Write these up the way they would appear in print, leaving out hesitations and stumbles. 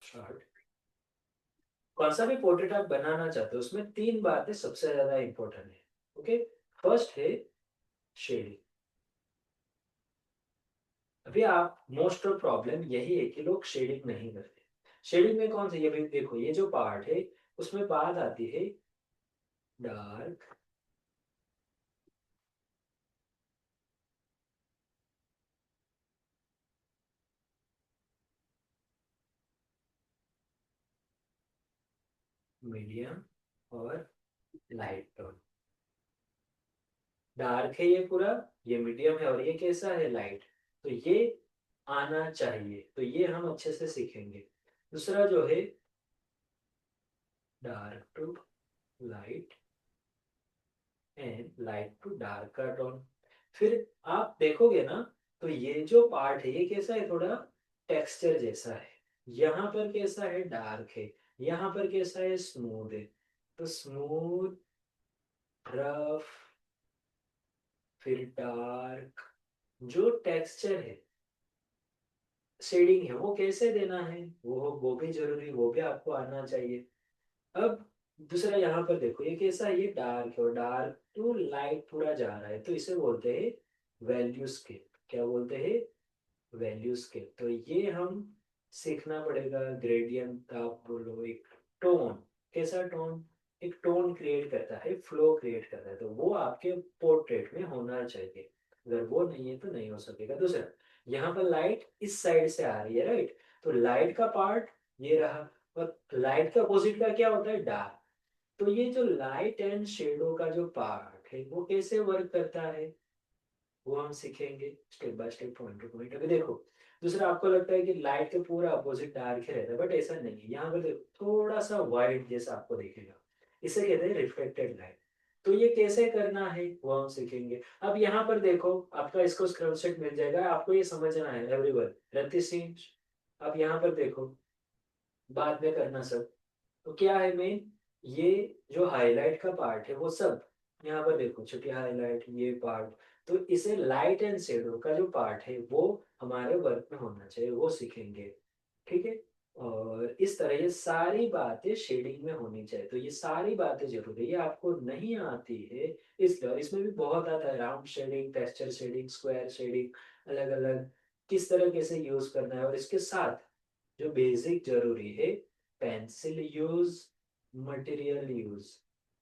Start. कौन सा भी पोर्ट्रेट आप बनाना चाहते हो उसमें तीन बातें सबसे ज्यादा इंपॉर्टेंट है। ओके, फर्स्ट है शेडिंग। अभी आप मोस्ट ऑफ प्रॉब्लम यही है कि लोग शेडिंग नहीं करते। शेडिंग में कौन सी, ये भी देखो, ये जो पार्ट है उसमें बात आती है डार्क, मीडियम और लाइट टोन। डार्क है ये पूरा, ये मीडियम है और ये कैसा है, लाइट। तो ये आना चाहिए, तो ये हम अच्छे से सीखेंगे। दूसरा जो है dark to light and light to dark का टोन। फिर आप देखोगे ना, तो ये जो पार्ट है ये कैसा है, थोड़ा टेक्सचर जैसा है। यहाँ पर कैसा है, डार्क है। यहाँ पर कैसा है, स्मूथ है। तो स्मूथ, रफ, फिर डार्क, जो टेक्सचर है, शेडिंग है, वो कैसे देना है, वो भी जरूरी, वो भी आपको आना चाहिए। अब दूसरा यहाँ पर देखो, ये कैसा है, ये डार्क है और डार्क टू लाइट पूरा जा रहा है, तो इसे बोलते हैं वैल्यू स्केल। क्या बोलते हैं, वैल्यू स्केल। तो ये हम सीखना पड़ेगा। ग्रेडियंट आप बोलो, एक टोन, कैसा टोन, एक टोन क्रिएट करता है, फ्लो क्रिएट करता है, तो वो आपके पोर्ट्रेट में होना चाहिए। अगर वो नहीं है तो नहीं हो सकेगा। दूसरा, यहाँ पर लाइट इस साइड से आ रही है, राइट। तो लाइट का पार्ट ये रहा, और लाइट का अपोजिट का क्या होता है, डार्क। तो ये जो लाइट एंड शेडो का जो पार्ट है वो कैसे वर्क करता है, वो हम सीखेंगे step by step, point two point. अभी देखो, दूसरा, आपको लगता है कि लाइट के पूरा अपोजिट डार्क ही रहता है, बट ऐसा नहीं है। यहाँ पर देखो थोड़ा सा व्हाइट जैसा आपको दिखेगा, इसे कहते हैं रिफ्लेक्टेड लाइट। तो ये कैसे करना है वो हम सीखेंगे। अब यहाँ पर देखो, आपका इसको स्क्रीनशॉट मिल जाएगा, आपको ये समझना है एवरीवन, रति सिंह। अब यहाँ पर देखो, बाद में करना सब। तो क्या है मेन, ये जो हाईलाइट का पार्ट है वो सब, यहाँ पर देखो छोटी हाईलाइट, ये पार्ट, तो इसे लाइट एंड शेडो का जो पार्ट है वो हमारे वर्क में होना चाहिए, वो सीखेंगे। ठीक है। और इस तरह ये सारी बातें शेडिंग में होनी चाहिए, तो ये सारी बातें जरूरी है, ये आपको नहीं आती है इसलिए। और इसमें भी बहुत आता है, round shading, texture shading, square shading, अलग अलग किस तरह कैसे यूज करना है। और इसके साथ जो बेसिक जरूरी है, पेंसिल यूज, मटेरियल यूज।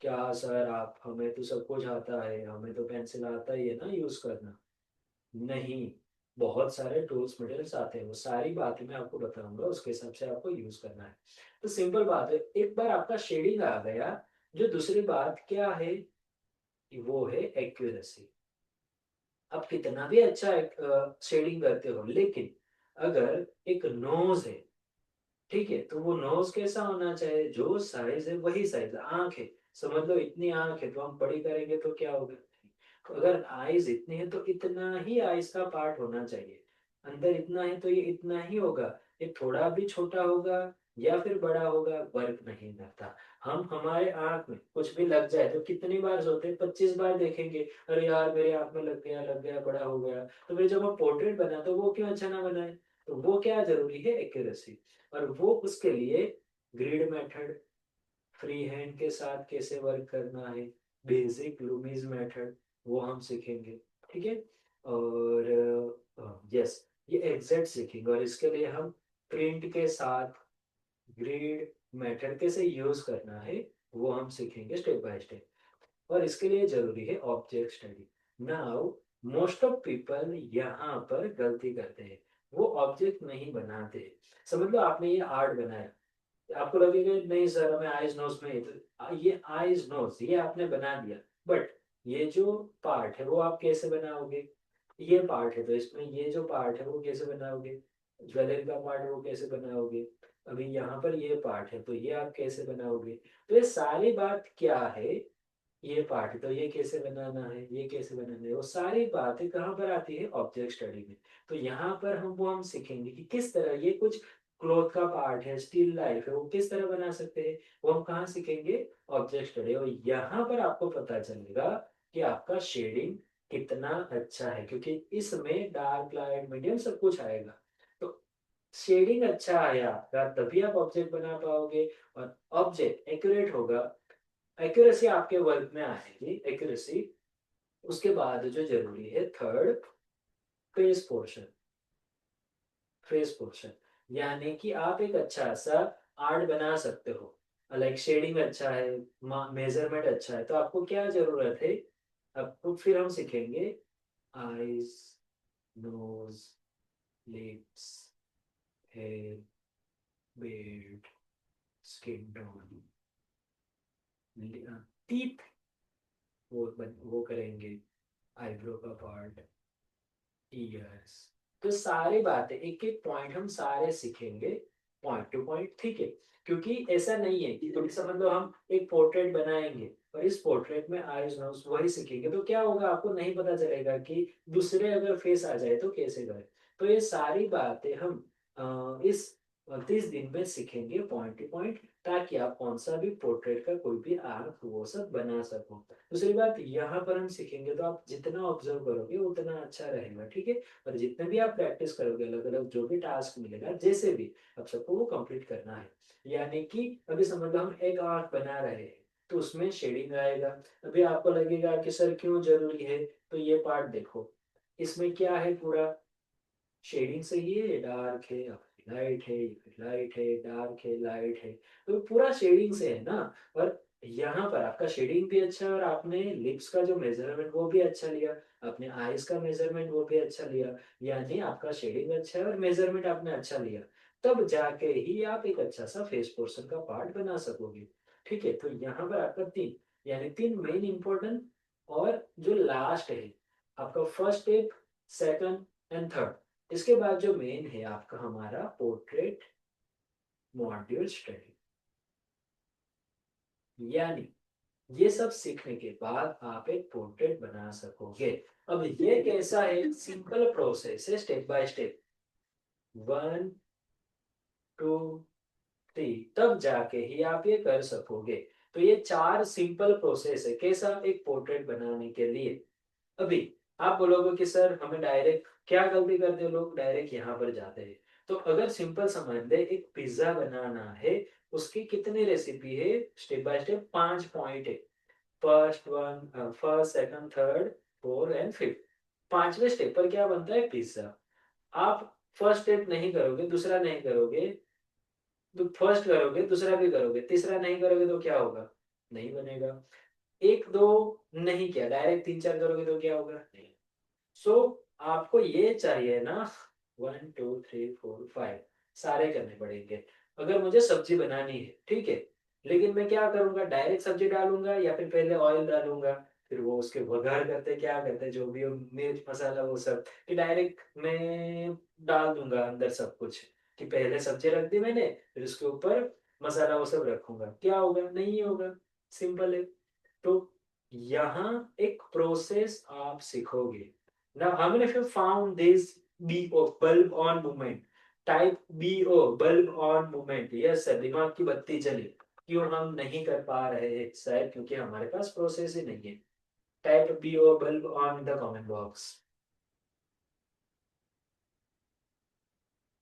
क्या सर, आप, हमें तो सब कुछ आता है, हमें तो पेंसिल आता ही है ना यूज करना। नहीं, बहुत सारे टूल्स मटेरियल्स आते हैं, वो सारी बातें मैं आपको बताऊंगा, उसके हिसाब से आपको यूज करना है। तो सिंपल बात है, एक बार आपका शेडिंग आ गया, जो दूसरी बात क्या है, कि वो है एक्यूरेसी। आप कितना भी अच्छा शेडिंग करते हो, लेकिन अगर एक नोज है, ठीक है, तो वो नोज कैसा होना चाहिए, जो साइज है वही साइज, आंख है, समझ लो इतनी आंख है, तो हम बड़ी करेंगे तो क्या होगा। तो अगर आइज इतनी है तो इतना ही आइज का पार्ट होना चाहिए। अंदर इतना है तो ये इतना ही होगा। ये थोड़ा भी छोटा होगा या फिर बड़ा होगा, वर्क नहीं करता। हम हमारे आंख में कुछ भी लग जाए तो कितनी बार सोते हैं, 25 बार देखेंगे, अरे यार मेरे आंख में लग गया, बड़ा हो गया। तो फिर जब हम पोर्ट्रेट बना तो वो क्यों अच्छा ना बनाए। तो वो क्या जरूरी है, एक्यूरेसी। और वो उसके लिए ग्रिड मेथड, फ्री हैंड के साथ कैसे वर्क करना है, बेसिक लुमीज मेथड, वो हम सीखेंगे। ठीक है। और यस, ये एग्जैक्ट सीखेंगे, और इसके लिए हम प्रिंट के साथ ग्रिड मेथड कैसे यूज करना है वो हम सीखेंगे स्टेप बाय स्टेप। और इसके लिए जरूरी है object study. Now most of people यहाँ पर गलती करते हैं, वो ऑब्जेक्ट नहीं बनाते। समझ लो आपने ये आर्ट बनाया, आपको लगेगा नहीं सर हमें आइज नोज में तो ये आइज नोज ये आपने बना दिया, बट ये जो पार्ट है वो आप कैसे बनाओगे। ये पार्ट है तो इसमें ये जो पार्ट है वो कैसे बनाओगे, ज्वेलरी का पार्ट है वो कैसे बनाओगे। अभी यहाँ पर ये पार्ट है तो ये आप कैसे बनाओगे। तो ये सारी बात क्या है, ये पार्ट है तो ये कैसे बनाना है, ये कैसे बनाना है, वो सारी बातें कहाँ पर आती है, ऑब्जेक्ट स्टडी में। तो यहाँ पर हम सीखेंगे कि किस तरह ये कुछ क्लॉथ का पार्ट है, स्टिल लाइफ है, वो किस तरह बना सकते हैं, वो हम कहाँ सीखेंगे, ऑब्जेक्ट स्टडी। और यहाँ पर आपको पता चलेगा कि आपका शेडिंग कितना अच्छा है, क्योंकि इसमें डार्क लाइट मीडियम सब कुछ आएगा। तो शेडिंग अच्छा आया आपका तभी आप ऑब्जेक्ट बना पाओगे, और ऑब्जेक्ट एक्यूरेट होगा, एक्यूरेसी आपके वर्क में आएगी, एक्यूरेसी। उसके बाद जो जरूरी है third, face portion. Face portion यानी कि आप एक अच्छा सा आर्ट बना सकते हो, लाइक शेडिंग अच्छा है, मेजरमेंट अच्छा है, तो आपको क्या जरूरत है, आपको फिर हम सीखेंगे eyes, nose, lips, hair, beard, skin tone, teeth, वो करेंगे, आईब्रो का पार्ट, ईयर्स। तो सारी बातें एक एक पॉइंट हम सारे सीखेंगे, पॉइंट टू पॉइंट, ठीक है। क्योंकि ऐसा नहीं है कि थोड़ी समझ लो हम एक पोर्ट्रेट बनाएंगे और इस पोर्ट्रेट में आईज नोज वही सीखेंगे, तो क्या होगा आपको नहीं पता चलेगा कि दूसरे अगर फेस आ जाए तो कैसे करें। तो ये सारी बातें हम इस 30 दिन में सीखेंगे पॉइंट टू पॉइंट, ताकि आप कौन सा भी पोर्ट्रेट का कोई भी आर्ट वो सब बना सको। दूसरी बात यहाँ पर हम सीखेंगे तो आप जितना ऑब्जर्व करोगे उतना अच्छा रहेगा, ठीक है। और जितने भी आप प्रैक्टिस करोगे अलग अलग जो भी टास्क मिलेगा जैसे भी, आप सबको वो कंप्लीट करना है। यानी कि अभी समझ लो हम एक आर्ट बना रहे हैं, तो उसमें शेडिंग आएगा। अभी आपको लगेगा कि सर क्यों जरूरी है, तो ये पार्ट देखो, इसमें क्या है, पूरा शेडिंग सही है, डार्क है, लाइट है, लाइट है, डार्क है, लाइट है, तो पूरा शेडिंग से है ना। और यहाँ पर आपका शेडिंग भी अच्छा है, और आपने लिप्स का जो मेजरमेंट वो भी अच्छा लिया, आपने आईज का मेजरमेंट वो भी अच्छा लिया, यानी आपका शेडिंग अच्छा है और मेजरमेंट आपने अच्छा लिया, तब जाके ही आप एक अच्छा सा फेस पोर्शन का पार्ट बना सकोगे, ठीक है। तो यहाँ पर आपका तीन, यानी तीन मेन इंपॉर्टेंट, और जो लास्ट है आपका first step, second and third, इसके बाद जो मेन है आपका हमारा पोर्ट्रेट मॉड्यूल स्टडी। यानी ये सब सीखने के बाद आप एक पोर्ट्रेट बना सकोगे। अब ये कैसा है, सिंपल प्रोसेस है, स्टेप बाय स्टेप, 1 2 3, तब जाके ही आप ये कर सकोगे। तो ये 4 सिंपल प्रोसेस है कैसा एक पोर्ट्रेट बनाने के लिए। अभी आप बोलोगे कि सर हमें डायरेक्ट, क्या गलती करते हैं लोग, डायरेक्ट यहाँ पर जाते हैं। तो अगर सिंपल समझ ले, एक पिज्जा बनाना है, उसकी कितनी रेसिपी है, स्टेप बाय स्टेप 5 पॉइंट है। First second third four and fifth, पांचवें स्टेप पर क्या बनता है, पिज्जा। आप फर्स्ट स्टेप नहीं करोगे, दूसरा नहीं करोगे, तो फर्स्ट करोगे दूसरा भी करोगे, तीसरा नहीं करोगे तो क्या होगा, नहीं बनेगा। एक दो नहीं किया, डायरेक्ट तीन चार करोगे तो क्या होगा, नहीं। सो आपको ये चाहिए ना, 1 2 3 4 5 सारे करने पड़ेंगे। अगर मुझे सब्जी बनानी है, ठीक है, लेकिन मैं क्या करूंगा, डायरेक्ट सब्जी डालूंगा या फिर पहले ऑयल डालूंगा, फिर वो उसके वघार करते क्या करते जो भी हो, मिर्च मसाला वो सब, कि डायरेक्ट मैं डाल दूंगा अंदर सब कुछ, कि पहले सब्जी रख दी मैंने, फिर उसके ऊपर मसाला वो सब रखूंगा, क्या होगा, नहीं होगा। सिंपल है। तो यहाँ एक प्रोसेस आप सीखोगे। Now, how many of you found this BO, bulb on movement? Type BO, bulb on movement. Yes sir, दिमाग की बत्ती जली। क्यों हम नहीं कर पा रहे हैं, शायद क्योंकि हमारे पास प्रोसेस ही नहीं है। Type BO, bulb on in the comment box.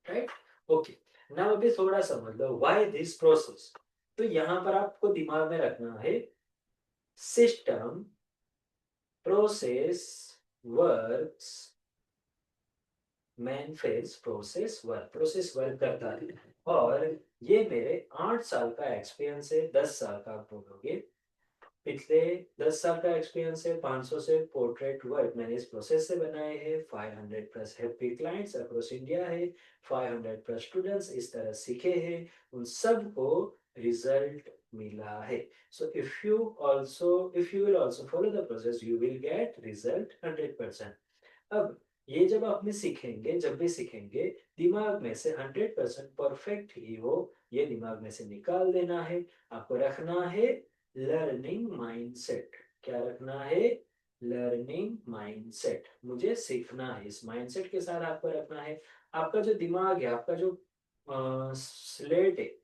Right? Okay. Now अभी थोड़ा समझ लो why this process. तो यहाँ पर आपको दिमाग में रखना है, system, process, works, man phase, process work करता है। और ये मेरे 8 साल का एक्सपीरियंस है, 10 साल का आप बोलोगे, पिछले 10 साल का एक्सपीरियंस है, 500 से पोर्ट्रेट वर्क मैंने इस प्रोसेस से बनाए हैं, 500 plus happy clients across India है, 500 प्लस स्टूडेंट्स इस तरह सीखे हैं, उन सबको रिजल्ट मिला है। So if you will also follow the process you will get result 100%। अब ये जब आपने सीखेंगे, जब भी सीखेंगे, दिमाग में से 100% परफेक्ट ही हो, ये दिमाग में से निकाल देना है। आपको रखना है लर्निंग माइंडसेट। क्या रखना है, लर्निंग माइंडसेट, मुझे सीखना है, इस माइंडसेट के साथ आपको रखना है। आपका जो दिमाग है, आपका जो स्लेट है,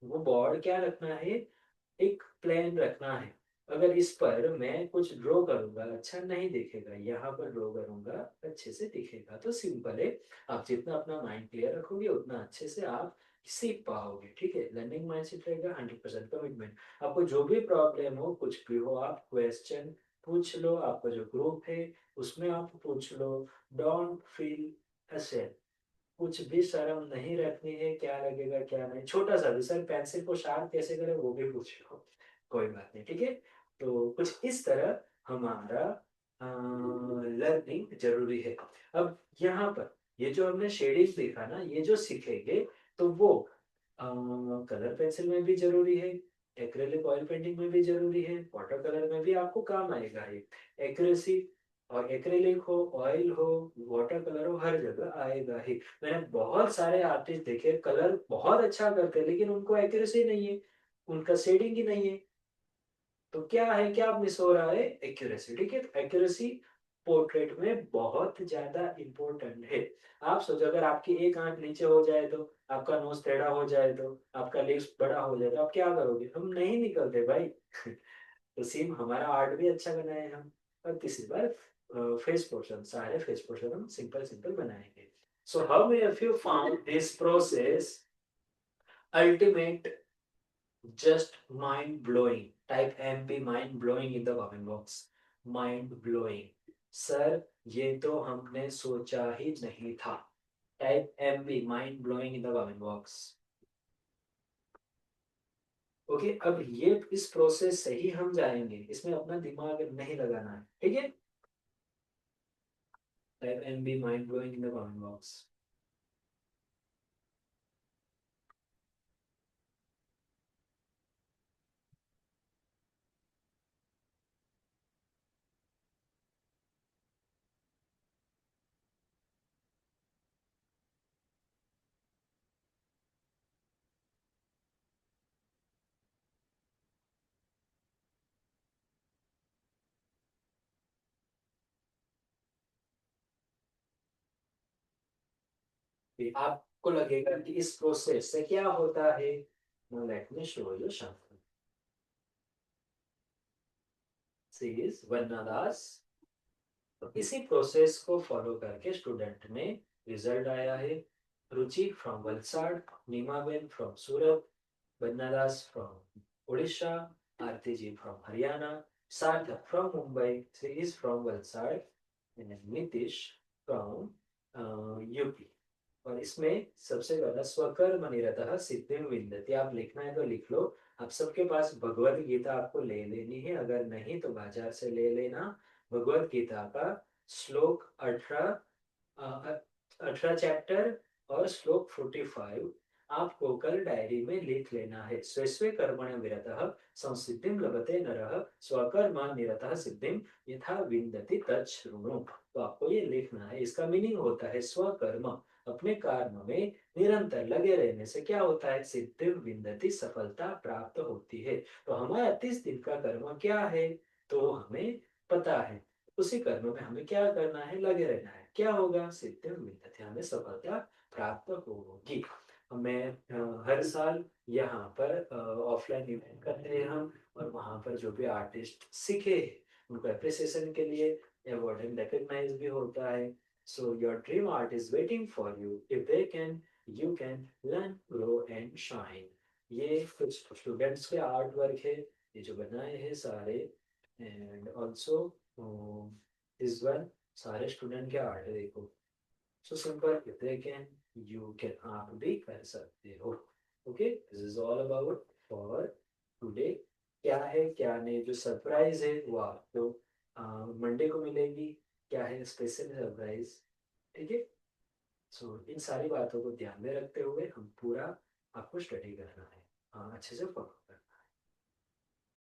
वो बोर्ड क्या रखना है, एक प्लान रखना है। अगर इस पर मैं कुछ ड्रॉ करूंगा अच्छा नहीं दिखेगा, यहाँ पर ड्रॉ करूंगा अच्छे से दिखेगा। तो सिंपल है, आप जितना अपना माइंड क्लियर रखोगे उतना अच्छे से आप सीख पाओगे। ठीक है, लर्निंग माइंडसेट रहेगा, 100% कमिटमेंट। आपको जो भी प्रॉब्लम हो, कुछ भी हो, आप क्वेश्चन पूछ लो, आपका जो ग्रुप है उसमें आप पूछ लो। डोंट फील असेड, कुछ भी शर्म नहीं रखनी है, क्या लगेगा क्या नहीं, छोटा सा भी, सर पेंसिल को शार्प कैसे करें वो भी पूछ लो, कोई बात नहीं। ठीक है, तो कुछ इस तरह हमारा लर्निंग जरूरी है। अब यहाँ पर ये जो हमने शेडिंग देखा ना, ये जो सीखेंगे तो वो कलर पेंसिल में भी जरूरी है, एक्रेलिक ऑयल पेंटिंग में भी जरूरी है, वाटर कलर में भी आपको काम आएगा ये। एक्यूरेसी, और एक्रेलिक हो, ऑयल हो, वाटर कलर हो, हर जगह आएगा ही। मैंने बहुत सारे आर्टिस्ट देखे, कलर बहुत अच्छा करते हैं लेकिन उनको एक्यूरेसी नहीं है, उनका शेडिंग ही नहीं है। तो क्या है, क्या मिस हो रहा है, एक्यूरेसी। ठीक है, तो एक्यूरेसी पोर्ट्रेट में बहुत ज्यादा इंपॉर्टेंट है। आप सोचो अगर आपकी एक आंख नीचे हो जाए तो, आपका नोज टेढ़ा हो जाए तो, आपका लिप्स बड़ा हो जाए तो आप क्या करोगे, हम नहीं निकलते भाई। तो सेम हमारा आर्ट भी अच्छा बनाए हम। और तीसरी बार फेस पोर्शन, सारे फेस पोर्शन हम सिंपल सिंपल बनाएंगे। So how if you found this process ultimate, just mind blowing, type MP mind blowing in the comment box, mind blowing, sir ये तो हमने सोचा ही नहीं था, type MP mind blowing in the comment box। Okay, अब ये इस process से ही हम जाएंगे, इसमें अपना दिमाग नहीं लगाना है। ठीक है, type MP mind blowing in the comment box। आपको लगेगा कि इस प्रोसेस से क्या होता है, let me show you something. See is Varna Das. तो इसी प्रोसेस को फॉलो करके स्टूडेंट में रिजल्ट आया है। Ruchi from Valsad, Nimaben from Surat, Bannadas from Orissa, Aarti ji from Haryana, Sarthak from Mumbai, is from Valsad, and Nitish from UP. और इसमें सबसे पहला स्वकर्म निरतः सिद्धिं विन्दति, आप लिखना है तो लिख लो। आप सबके पास भगवत गीता आपको ले लेनी है, अगर नहीं तो बाजार से ले लेना। भगवत गीता का श्लोक 18 चैप्टर और श्लोक 45 आपको कल डायरी में लिख लेना है। स्वे स्वे कर्मण विरतः संसिद्धिं लभते नरः, स्वकर्म निरतः सिद्धिं यथा विन्दति तच्छृणु। तो आपको ये लिखना है, इसका मीनिंग होता है स्वकर्म, अपने कर्म में निरंतर लगे रहने से क्या होता है, सिद्धि विन्दति, सफलता प्राप्त होती है। तो हमारा 30 दिन का कर्म क्या है, तो हमें पता है, उसी कर्म में हमें क्या करना है, लगे रहना है, क्या होगा, सिद्धि विन्दति, हमें सफलता प्राप्त होगी। हमें हर साल यहाँ पर ऑफलाइन इवेंट करते हैं हम, और वहाँ पर जो भी आर्टिस्ट सीखे उनको अप्रिसिएशन के लिए अवार्ड एंड रिकग्नाइज भी होता है। So your dream art is waiting for you. If they can, you can learn, grow and shine. ये कुछ स्टूडेंट्स के आर्ट वर्क है, ये जो बनाए हैं सारे। एंड ऑल्सो इस वन सारे स्टूडेंट के आर्ट है, देखो। So simple, if they can you can, आप भी कर सकते हो। Okay, this is all about for today. क्या है क्या नहीं, जो सरप्राइज है वो आपको मंडे को मिलेगी। क्या है स्पेशल सरप्राइज, ठीक है। सो इन सारी बातों को ध्यान में रखते हुए हम पूरा आपको स्टडी करना है, अच्छे से फॉलो करना है।